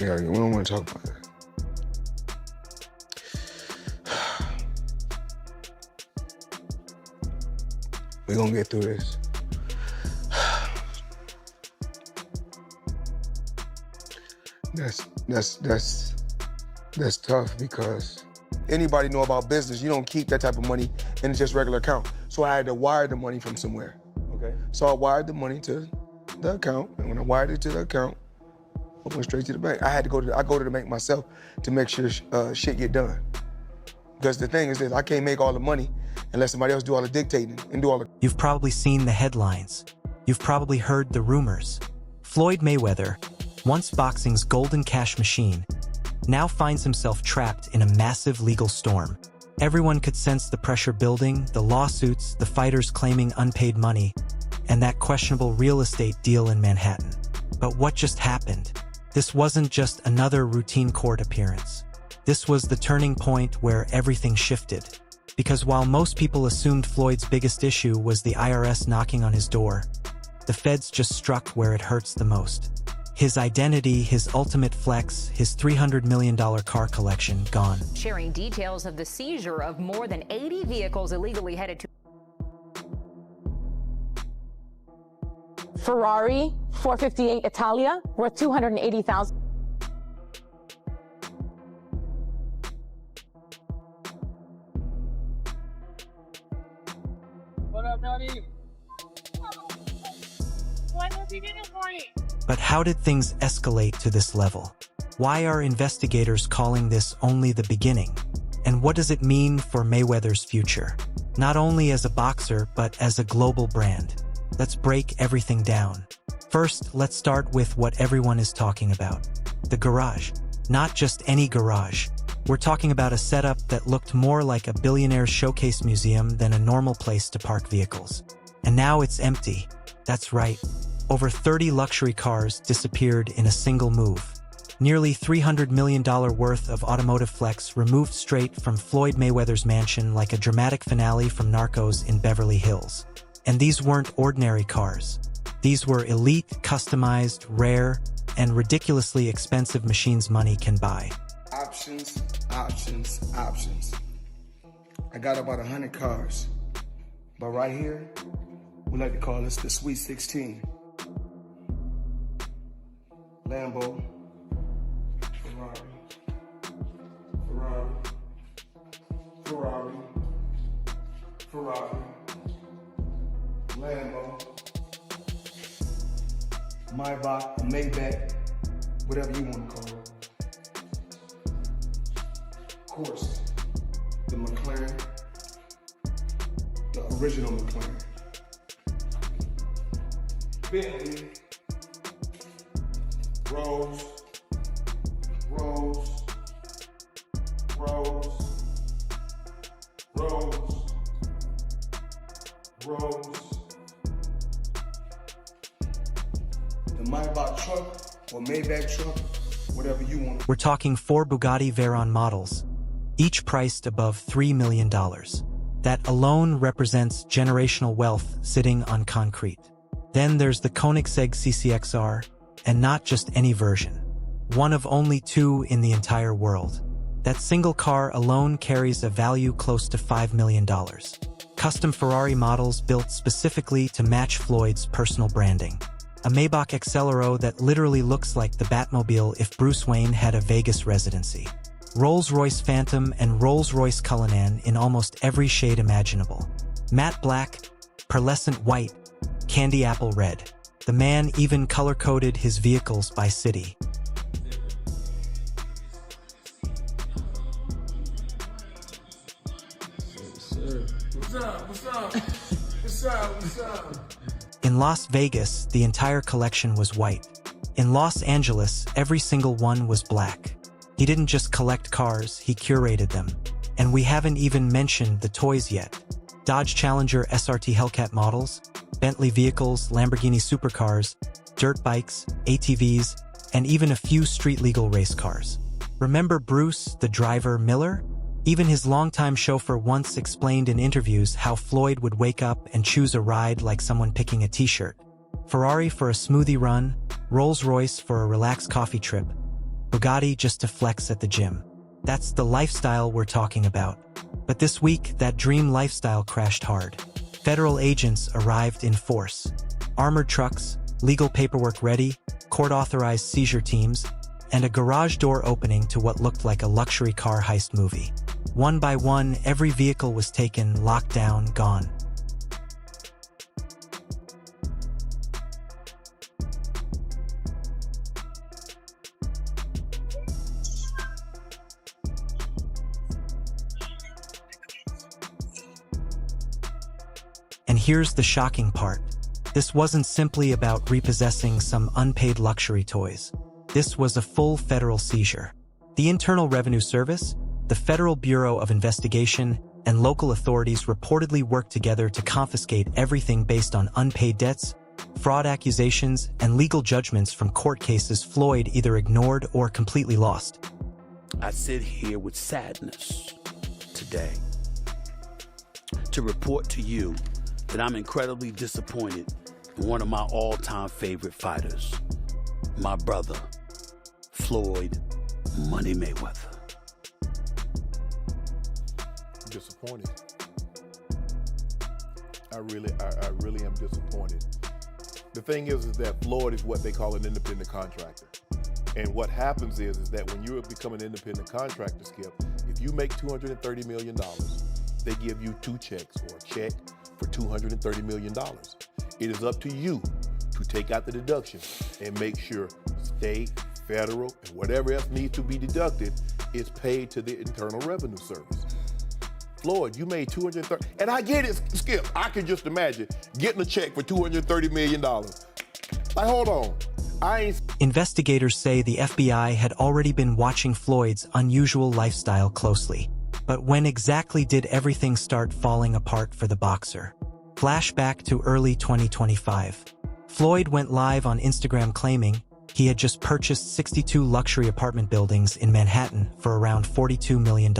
Yeah, we don't want to talk about that. We're gonna get through this. That's tough because anybody know about business, you don't keep that type of money in just regular account. So I had to wire the money from somewhere. Okay. So I wired the money to the account, and when I wired it to the account, I went straight to the bank. I go to the bank myself to make sure shit get done. Because the thing is this, I can't make all the money unless somebody else do all the dictating and do all the... You've probably seen the headlines. You've probably heard the rumors. Floyd Mayweather, once boxing's golden cash machine, now finds himself trapped in a massive legal storm. Everyone could sense the pressure building, the lawsuits, the fighters claiming unpaid money, and that questionable real estate deal in Manhattan. But what just happened? This wasn't just another routine court appearance. This was the turning point where everything shifted. Because while most people assumed Floyd's biggest issue was the IRS knocking on his door, the feds just struck where it hurts the most. His identity, his ultimate flex, his $300 million car collection gone. Sharing details of the seizure of more than 80 vehicles illegally headed to Ferrari 458 Italia worth $280,000. What up, Daddy? What is he doing for you? But how did things escalate to this level? Why are investigators calling this only the beginning? And what does it mean for Mayweather's future? Not only as a boxer, but as a global brand. Let's break everything down. First, let's start with what everyone is talking about. The garage. Not just any garage. We're talking about a setup that looked more like a billionaire's showcase museum than a normal place to park vehicles. And now it's empty. That's right. Over 30 luxury cars disappeared in a single move. Nearly $300 million worth of automotive flex removed straight from Floyd Mayweather's mansion like a dramatic finale from Narcos in Beverly Hills. And these weren't ordinary cars. These were elite, customized, rare, and ridiculously expensive machines money can buy. Options, options, options. I got about 100 cars. But right here, we like to call this the Sweet 16. Lambo, Ferrari, Lambo, Maybach, Maybach, whatever you want to call it. Of course, the McLaren, the original McLaren. Bentley, Rolls, the Maybach truck or Maybach truck, whatever you want. We're talking 4 Bugatti Veyron models, each priced above $3 million. That alone represents generational wealth sitting on concrete. Then there's the Koenigsegg CCXR, and not just any version. One of only 2 in the entire world. That single car alone carries a value close to $5 million. Custom Ferrari models built specifically to match Floyd's personal branding. A Maybach Accelero that literally looks like the Batmobile if Bruce Wayne had a Vegas residency. Rolls-Royce Phantom and Rolls-Royce Cullinan in almost every shade imaginable. Matte black, pearlescent white, candy apple red. The man even color-coded his vehicles by city. What's up? In Las Vegas, the entire collection was white. In Los Angeles, every single one was black. He didn't just collect cars, he curated them. And we haven't even mentioned the toys yet. Dodge Challenger SRT Hellcat models, Bentley vehicles, Lamborghini supercars, dirt bikes, ATVs, and even a few street-legal race cars. Remember Bruce, the driver, Miller? Even his longtime chauffeur once explained in interviews how Floyd would wake up and choose a ride like someone picking a t-shirt. Ferrari for a smoothie run, Rolls-Royce for a relaxed coffee trip. Bugatti just to flex at the gym. That's the lifestyle we're talking about. But this week, that dream lifestyle crashed hard. Federal agents arrived in force. Armored trucks, legal paperwork ready, court-authorized seizure teams, and a garage door opening to what looked like a luxury car heist movie. One by one, every vehicle was taken, locked down, gone. And here's the shocking part. This wasn't simply about repossessing some unpaid luxury toys. This was a full federal seizure. The Internal Revenue Service, the Federal Bureau of Investigation, and local authorities reportedly worked together to confiscate everything based on unpaid debts, fraud accusations, and legal judgments from court cases Floyd either ignored or completely lost. I sit here with sadness today to report to you that I'm incredibly disappointed in one of my all-time favorite fighters, my brother, Floyd Money Mayweather. Disappointed. I really am disappointed. The thing is that Floyd is what they call an independent contractor. And what happens is that when you become an independent contractor, Skip, if you make $230 million, they give you two checks or a check for $230 million. It is up to you to take out the deduction and make sure state, federal, and whatever else needs to be deducted is paid to the Internal Revenue Service. Floyd, you made $230, and I get it, Skip. I can just imagine getting a check for $230 million. Like, hold on. Investigators say the FBI had already been watching Floyd's unusual lifestyle closely. But when exactly did everything start falling apart for the boxer? Flashback to early 2025. Floyd went live on Instagram claiming he had just purchased 62 luxury apartment buildings in Manhattan for around $42 million.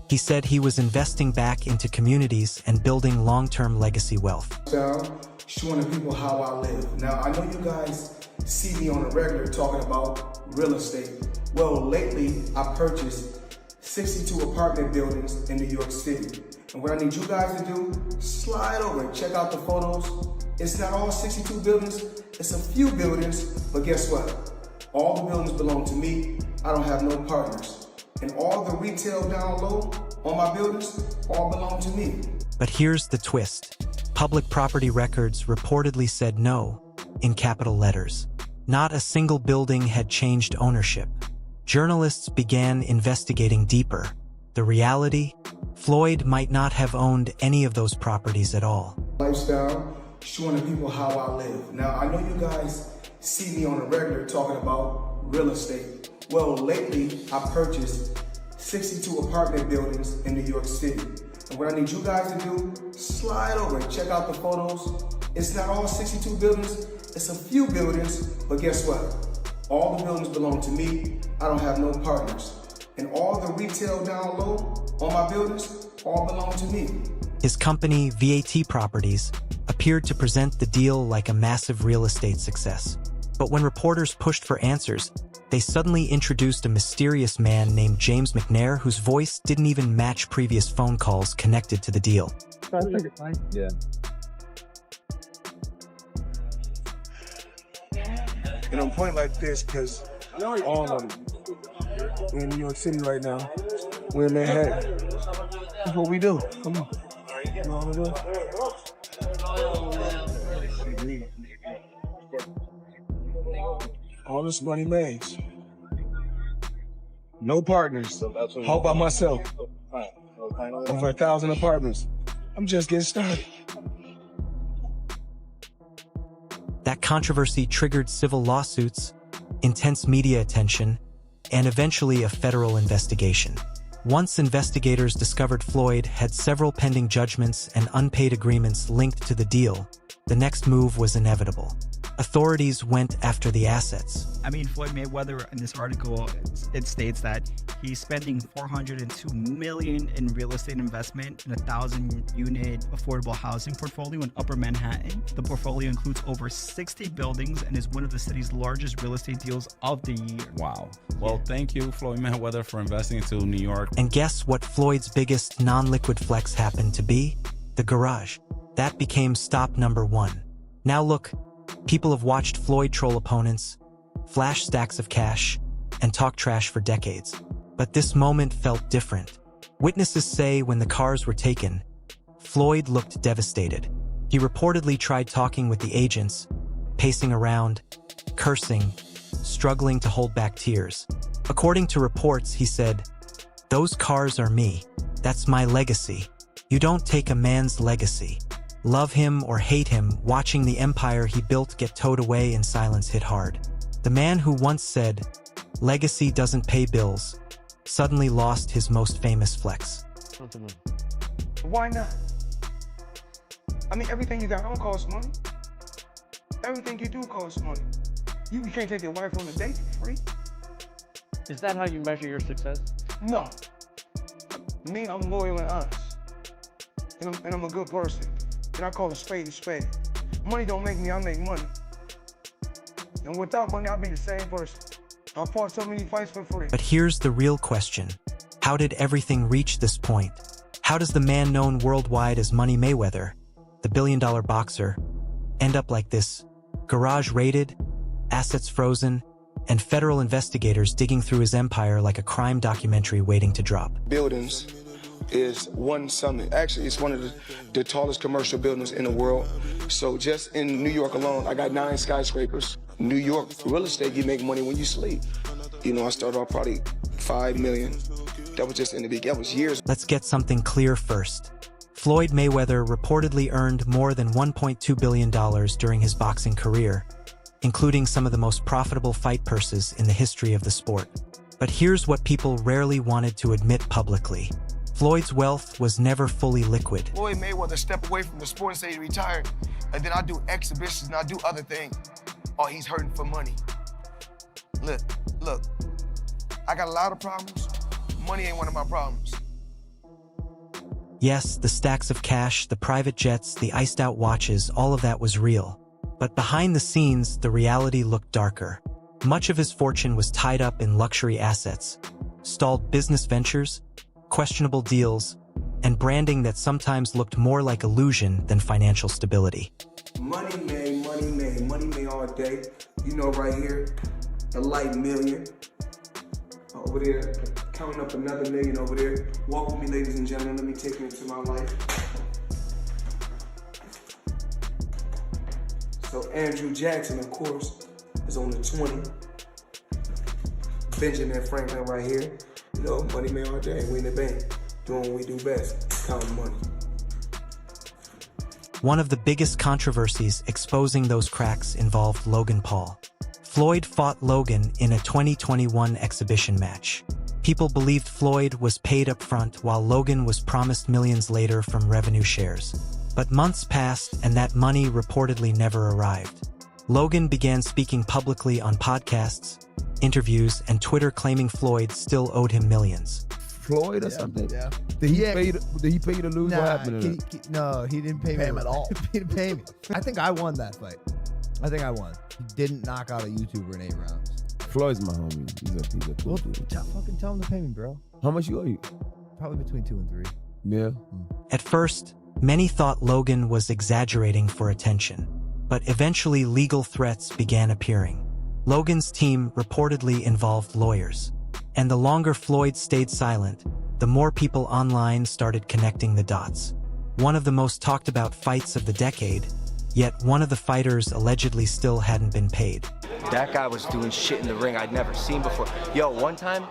He said he was investing back into communities and building long-term legacy wealth. Showing the people how I live. Now, I know you guys see me on a regular talking about real estate. Well, lately, I purchased 62 apartment buildings in New York City. And what I need you guys to do, slide over and check out the photos. It's not all 62 buildings, it's a few buildings, but guess what? All the buildings belong to me. I don't have no partners. And all the retail down low on my buildings all belong to me. But here's the twist. Public property records reportedly said no, in capital letters. Not a single building had changed ownership. Journalists began investigating deeper. The reality? Floyd might not have owned any of those properties at all. Lifestyle, showing the people how I live. Now, I know you guys see me on a regular talking about real estate. Well, lately, I purchased 62 apartment buildings in New York City. And what I need you guys to do, slide over and check out the photos. It's not all 62 buildings, it's a few buildings, but guess what? All the buildings belong to me. I don't have no partners. And all the retail down low on my buildings all belong to me. His company, VAT Properties, appeared to present the deal like a massive real estate success. But when reporters pushed for answers, they suddenly introduced a mysterious man named James McNair whose voice didn't even match previous phone calls connected to the deal. Yeah. And I'm pointing like this because all of them. We're in New York City right now. We're in Manhattan. That's what we do. Come on. You know what we do? All this money made. No partners. All by myself. Over 1,000 apartments. I'm just getting started. That controversy triggered civil lawsuits, intense media attention, and eventually a federal investigation. Once investigators discovered Floyd had several pending judgments and unpaid agreements linked to the deal, the next move was inevitable. authorities went after the assets. I mean, Floyd Mayweather, in this article, it states that he's spending $402 million in real estate investment in a 1,000-unit affordable housing portfolio in Upper Manhattan. The portfolio includes over 60 buildings and is one of the city's largest real estate deals of the year. Wow. Well, thank you, Floyd Mayweather, for investing into New York. And guess what Floyd's biggest non-liquid flex happened to be? The garage. That became stop number one. Now look, people have watched Floyd troll opponents, flash stacks of cash, and talk trash for decades. But this moment felt different. Witnesses say when the cars were taken, Floyd looked devastated. He reportedly tried talking with the agents, pacing around, cursing, struggling to hold back tears. According to reports, he said, "Those cars are me. That's my legacy. You don't take a man's legacy." Love him or hate him, watching the empire he built get towed away in silence hit hard. The man who once said, "Legacy doesn't pay bills," suddenly lost his most famous flex. Why not? I mean, everything you got don't cost money. Everything you do costs money. You can't take your wife on a date for free. Is that how you measure your success? No. Me, I'm loyal and honest. And I'm a good person. And I call a spade a spade. Money don't make me, I make money. And without money, I'll be the same person. I fought so many fights for free. But here's the real question. How did everything reach this point? How does the man known worldwide as Money Mayweather, the billion-dollar boxer, end up like this? Garage raided, assets frozen, and federal investigators digging through his empire like a crime documentary waiting to drop. Buildings is one summit. Actually, it's one of the tallest commercial buildings in the world. So just in New York alone, I got 9 skyscrapers. New York real estate, you make money when you sleep. You know, I started off probably $5 million. That was just in the beginning, that was years. Let's get something clear first. Floyd Mayweather reportedly earned more than $1.2 billion during his boxing career, including some of the most profitable fight purses in the history of the sport. But here's what people rarely wanted to admit publicly. Floyd's wealth was never fully liquid. Floyd Mayweather step away from the sport and say he retired, and then I do exhibitions and I do other things. Oh, he's hurting for money. Look, I got a lot of problems. Money ain't one of my problems. Yes, the stacks of cash, the private jets, the iced-out watches, all of that was real. But behind the scenes, the reality looked darker. Much of his fortune was tied up in luxury assets, stalled business ventures, questionable deals, and branding that sometimes looked more like illusion than financial stability. Money made all day. You know, right here, a light million. Over there, counting up another million over there. Walk with me, ladies and gentlemen. Let me take you into my life. So Andrew Jackson, of course, is on the 20. Benjamin Franklin right here. You know, money made all day. We in the bank, doing what we do best, counting money. One of the biggest controversies exposing those cracks involved Logan Paul. Floyd fought Logan in a 2021 exhibition match. People believed Floyd was paid up front while Logan was promised millions later from revenue shares. But months passed and that money reportedly never arrived. Logan began speaking publicly on podcasts, interviews, and Twitter claiming Floyd still owed him millions. Floyd or something? Yeah. Did he pay you to lose? Nah, What happened to him? No, he didn't pay me him at all. He didn't pay me. I think I won that fight. I think I won. He didn't knock out a YouTuber in 8 rounds. Floyd's my homie. He's a cool dude. Fucking tell him to pay me, bro. How much you owe you? Probably between 2 and 3. Yeah. At first, many thought Logan was exaggerating for attention, but eventually legal threats began appearing. Logan's team reportedly involved lawyers, and the longer Floyd stayed silent, the more people online started connecting the dots. One of the most talked about fights of the decade, yet one of the fighters allegedly still hadn't been paid. That guy was doing shit in the ring I'd never seen before. Yo, one time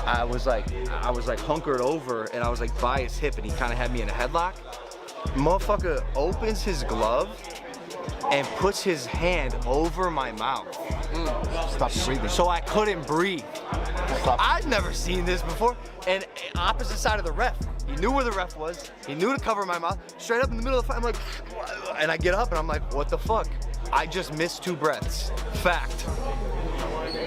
I was like hunkered over and I was like by his hip and he kind of had me in a headlock. Motherfucker opens his glove and puts his hand over my mouth. Stop breathing. So I couldn't breathe. I'd never seen this before. And opposite side of the ref. He knew where the ref was. He knew to cover my mouth. Straight up in the middle of the fight, I'm like, and I get up and I'm like, what the fuck? I just missed 2 breaths. Fact.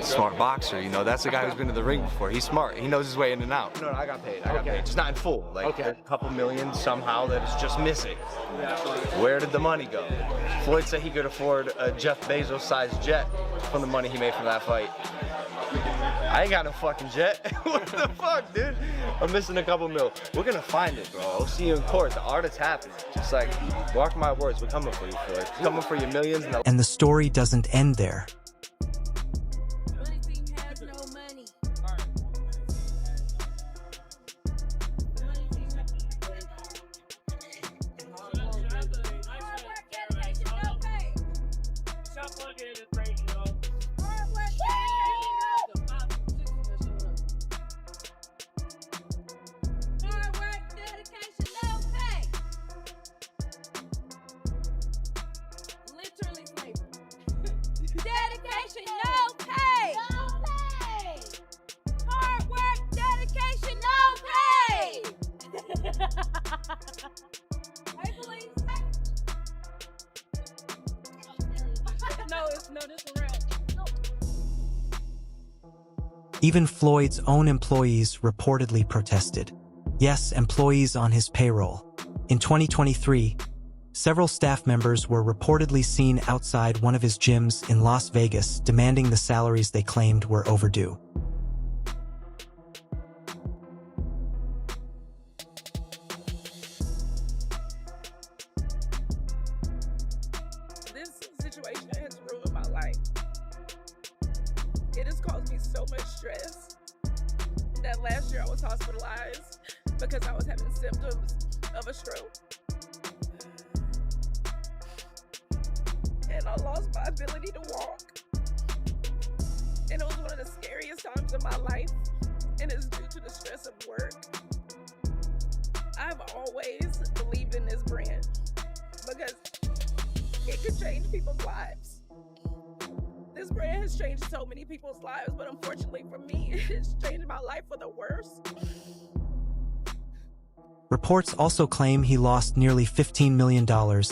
Smart boxer, you know, that's the guy who's been to the ring before. He's smart. He knows his way in and out. No, I got paid. I got paid. Just not in full. Like a couple million somehow that is just missing. Where did the money go? Floyd said he could afford a Jeff Bezos-sized jet from the money he made from that fight. I ain't got no fucking jet. What the fuck, dude? I'm missing a couple mil. We're gonna find it, bro. I'll see you in court. The art is happening. Just like, mark my words, we're coming for you, Floyd. We're coming for your millions. And the story doesn't end there. Dedication, no pay. No pay. Hard work, dedication, no pay. Hey, police. No, this is real. Even Floyd's own employees reportedly protested. Yes, employees on his payroll. In 2023, several staff members were reportedly seen outside one of his gyms in Las Vegas demanding the salaries they claimed were overdue. This situation has ruined my life. It has caused me so much stress that last year I was hospitalized because I was having symptoms of a stroke. And I lost my ability to walk. And it was one of the scariest times of my life. And it's due to the stress of work. I've always believed in this brand because it could change people's lives. This brand has changed so many people's lives, but unfortunately for me, it's changed my life for the worse. Reports also claim he lost nearly $15 million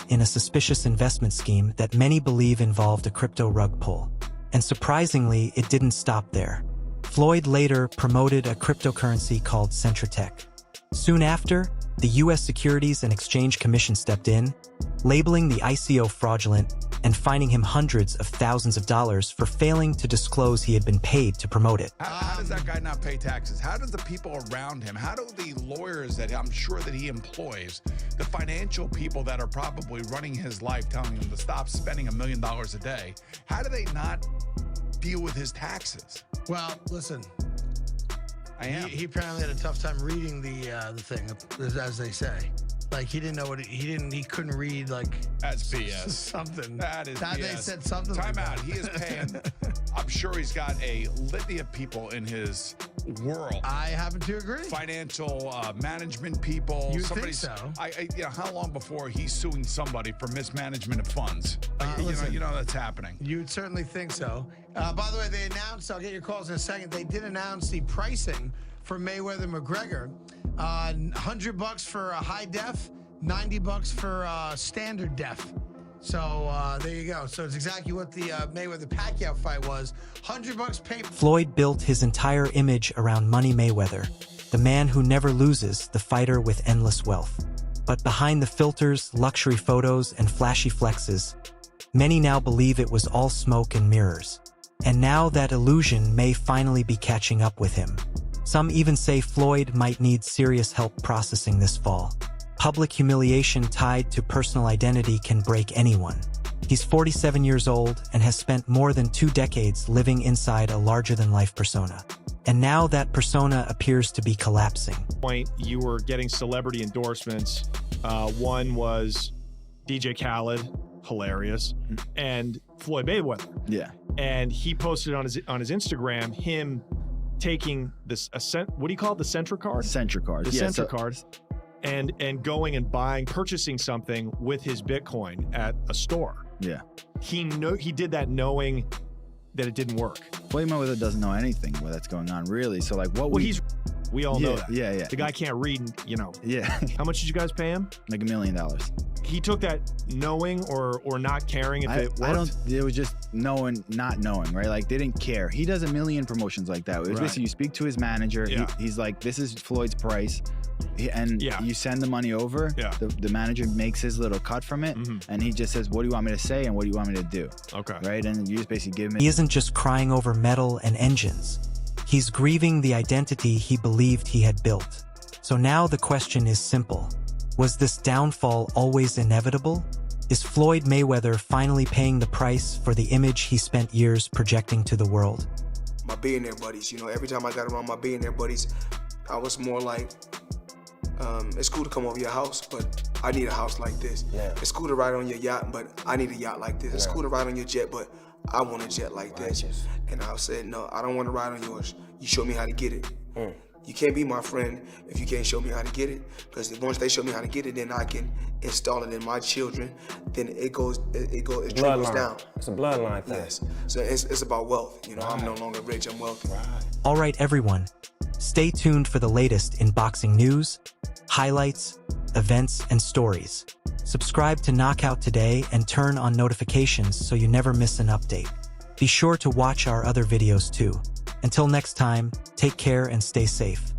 in a suspicious investment scheme that many believe involved a crypto rug pull. And surprisingly, it didn't stop there. Floyd later promoted a cryptocurrency called Centratech. Soon after, the U.S. Securities and Exchange Commission stepped in, labeling the ICO fraudulent and fining him hundreds of thousands of dollars for failing to disclose he had been paid to promote it. How does that guy not pay taxes? How do the people around him, how do the lawyers that I'm sure that he employs, the financial people that are probably running his life telling him to stop spending $1 million a day, how do they not deal with his taxes? Well, listen, He apparently had a tough time reading the thing, as they say. Like he didn't know what he couldn't read like that's BS. Something. That is BS. They said something. Time like out. that. He is paying. I'm sure he's got a litany of people in his world. I happen to agree. Financial management people. You think so? You know, how long before he's suing somebody for mismanagement of funds? You know that's happening. You'd certainly think so. By the way, they announced. I'll get your calls in a second. They did announce the pricing for Mayweather McGregor. $100 for a high def, $90 for standard def. So there you go. So it's exactly what the Mayweather Pacquiao fight was. $100 pay. Floyd built his entire image around Money Mayweather, the man who never loses, the fighter with endless wealth. But behind the filters, luxury photos, and flashy flexes, many now believe it was all smoke and mirrors. And now that illusion may finally be catching up with him. Some even say Floyd might need serious help processing this fall. Public humiliation tied to personal identity can break anyone. He's 47 years old and has spent more than 2 decades living inside a larger-than-life persona. And now that persona appears to be collapsing. You were getting celebrity endorsements. One was DJ Khaled, hilarious, and Floyd Mayweather. Yeah. And he posted on his Instagram him taking this what do you call it? The Centra card? Centra card. The Centra card. And going and purchasing something with his Bitcoin at a store. Yeah. He did that knowing that it didn't work. Floyd Mayweather doesn't know anything where that's going on, really. So like what we all know that. Yeah. The guy can't read, you know. Yeah. How much did you guys pay him? Like $1 million. he took that knowing or not caring if it worked? I don't. It was just knowing, not knowing, right? Like they didn't care. He does a million promotions like that. It was basically you speak to his manager. Yeah. He's like, "This is Floyd's price," and you send the money over. Yeah. The manager makes his little cut from it, and he just says, "What do you want me to say and what do you want me to do?" Okay. Right, and you just basically give him. He isn't just crying over metal and engines. He's grieving the identity he believed he had built. So now the question is simple. Was this downfall always inevitable? Is Floyd Mayweather finally paying the price for the image he spent years projecting to the world? My billionaire buddies, you know, every time I got around my billionaire buddies, I was more like, it's cool to come over your house, but I need a house like this. Yeah. It's cool to ride on your yacht, but I need a yacht like this. It's cool to ride on your jet, but I want a jet like this. And I said, no, I don't want to ride on yours. You show me how to get it. You can't be my friend if you can't show me how to get it. Because once they show me how to get it, then I can install it in my children. Then it trickles down. It's a bloodline thing. Yes. So it's about wealth. You know, I'm no longer rich, I'm wealthy. All right, everyone. Stay tuned for the latest in boxing news, highlights, events, and stories. Subscribe to Knockout today and turn on notifications so you never miss an update. Be sure to watch our other videos too. Until next time, take care and stay safe.